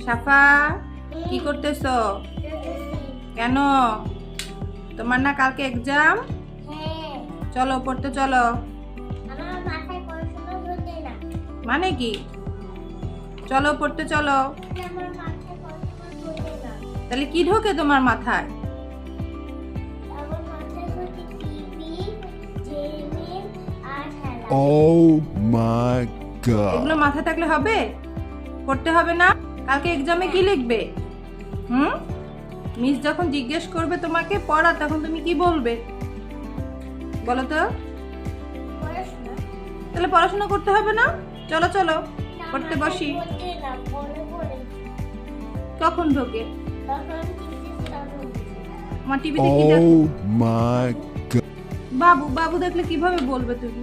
সাফা কি করতেছো? কেন? তোমার না কালকে এক্সাম? চলো পড়তে চলো। মানে কি? চলো পড়তে চলো। তাহলে কি ঢোকে তোমার মাথায়? Oh my god. এগুলো মাথায় থাকলে হবে? পড়তে হবে না? কালকে এক্সামে কি লিখবে? মিস যখন জিজ্ঞেস করবে তোমাকে পড়া, তখন তুমি কি বলবে বলো তো? তাহলে পড়াশোনা করতে হবে না? চলো চলো পড়তে বসি। কখন ঢোকে? আমার টিভিতে কি দেখো? Oh my god. বাবু বাবু দেখলে কিভাবে বলবে তুমি?